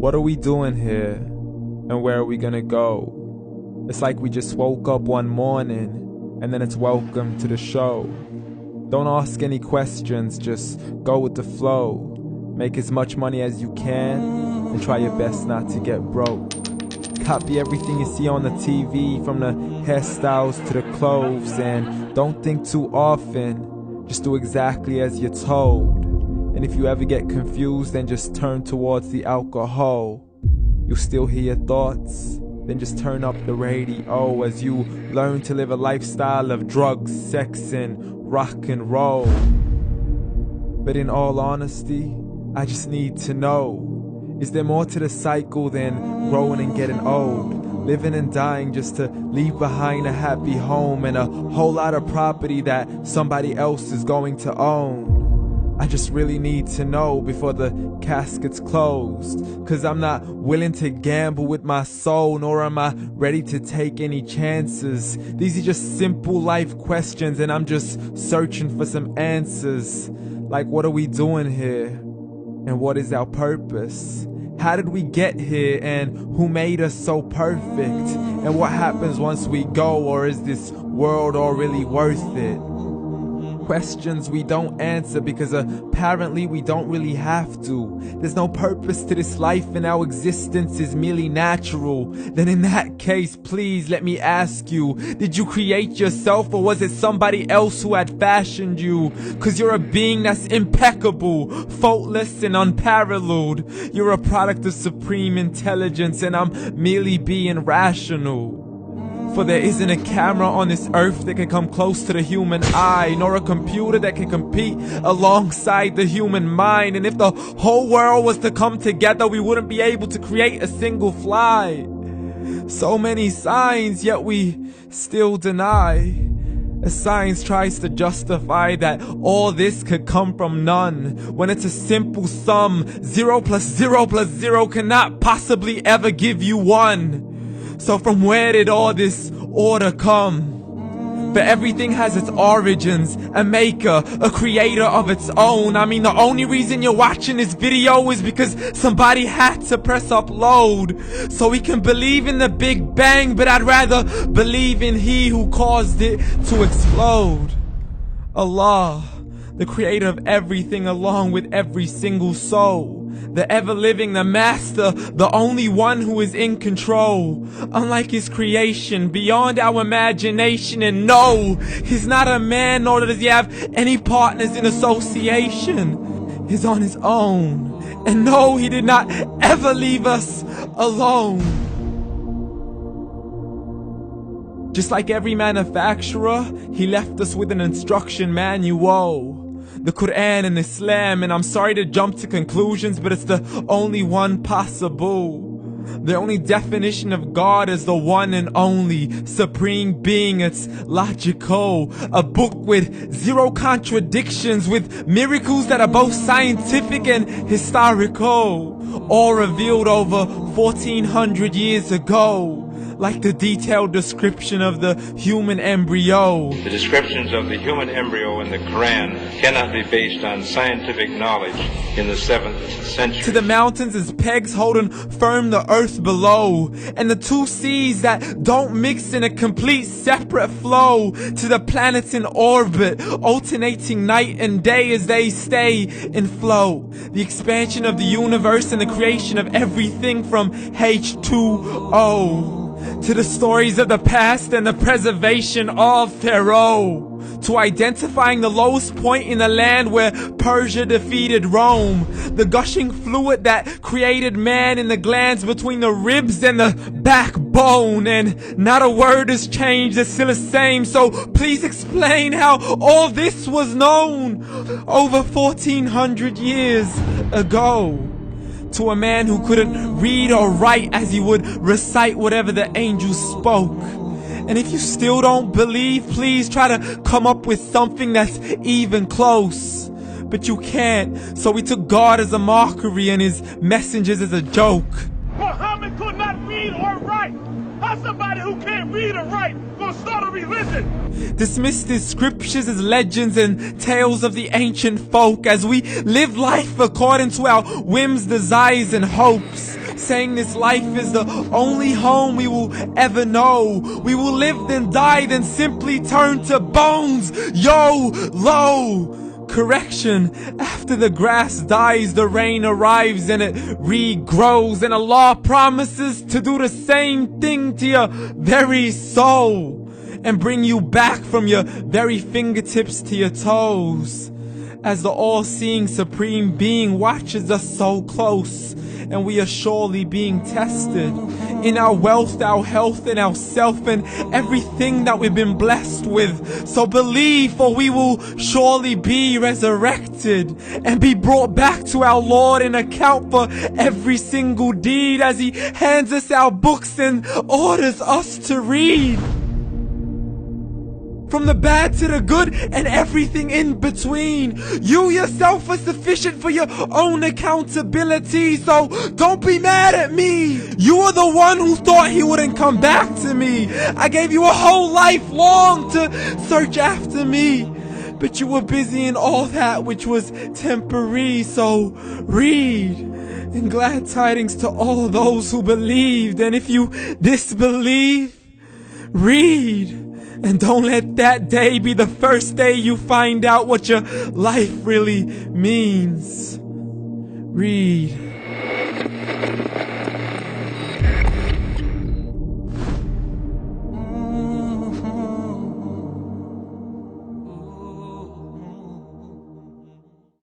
What are we doing here? And where are we gonna go? It's like we just woke up one morning, and then it's welcome to the show. Don't ask any questions, just go with the flow. Make as much money as you can, and try your best not to get broke. Copy everything you see on the TV, from the hairstyles to the clothes, and don't think too often, just do exactly as you're told. And if you ever get confused, then just turn towards the alcohol. You'll still hear your thoughts, then just turn up the radio as you learn to live a lifestyle of drugs, sex, and rock and roll. But in all honesty, I just need to know, is there more to the cycle than growing and getting old? Living and dying just to leave behind a happy home and a whole lot of property that somebody else is going to own. I just really need to know before the casket's closed, 'cause I'm not willing to gamble with my soul, nor am I ready to take any chances. These are just simple life questions, and I'm just searching for some answers. Like, what are we doing here? And what is our purpose? How did we get here, and who made us so perfect? And what happens once we go, or is this world all really worth it? Questions we don't answer because apparently we don't really have to. There's no purpose to this life and our existence is merely natural. Then in that case, please let me ask you, did you create yourself, or was it somebody else who had fashioned you? 'Cause you're a being that's impeccable, faultless and unparalleled. You're a product of supreme intelligence, and I'm merely being rational. For there isn't a camera on this earth that can come close to the human eye, nor a computer that can compete alongside the human mind. And if the whole world was to come together, we wouldn't be able to create a single fly. So many signs, yet we still deny. As science tries to justify that all this could come from none, when it's a simple sum. 0 plus 0 plus 0 cannot possibly ever give you 1. So from where did all this order come? For everything has its origins, a maker, a creator of its own. I mean, the only reason you're watching this video is because somebody had to press upload. So we can believe in the Big Bang, but I'd rather believe in He who caused it to explode. Allah, the creator of everything along with every single soul. The ever-living, the master, the only one who is in control. Unlike his creation, beyond our imagination. And no, he's not a man, nor does he have any partners in association. He's on his own. And no, he did not ever leave us alone. Just like every manufacturer, he left us with an instruction manual. The Quran and Islam, and I'm sorry to jump to conclusions, but it's the only one possible. The only definition of God is the one and only supreme being. It's logical, a book with 0 contradictions, with miracles that are both scientific and historical, all revealed over 1400 years ago. Like the detailed description of the human embryo. The descriptions of the human embryo in the Quran cannot be based on scientific knowledge in the 7th century. To the mountains as pegs holding firm the earth below, and the 2 seas that don't mix in a complete separate flow. To the planets in orbit, alternating night and day as they stay in flow. The expansion of the universe and the creation of everything from H2O. To the stories of the past and the preservation of Pharaoh. To identifying the lowest point in the land where Persia defeated Rome. The gushing fluid that created man in the glands between the ribs and the backbone. And not a word has changed, it's still the same. So please explain how all this was known over 1400 years ago. To a man who couldn't read or write as he would recite whatever the angels spoke. And if you still don't believe, please try to come up with something that's even close. But you can't, so we took God as a mockery and his messengers as a joke. Muhammad could not read or write. How somebody who can't read or write gonna start a religion? Dismissed his scriptures as legends and tales of the ancient folk as we live life according to our whims, desires, and hopes. saying this life is the only home we will ever know. We will live then die, then simply turn to bones. YOLO! Correction, after the grass dies, the rain arrives and it regrows, and Allah promises to do the same thing to your very soul and bring you back from your very fingertips to your toes, as the all-seeing supreme being watches us so close, and we are surely being tested in our wealth, our health, and our self, and everything that we've been blessed with. So believe, for we will surely be resurrected and be brought back to our Lord and account for every single deed, as He hands us our books and orders us to read. From the bad to the good and everything in between. You yourself are sufficient for your own accountability, so don't be mad at me. You are the one who thought He wouldn't come back to me. I gave you a whole life long to search after me, but you were busy in all that which was temporary. So read, and glad tidings to all those who believed. And if you disbelieve, read. And don't let that day be the first day you find out what your life really means. Read.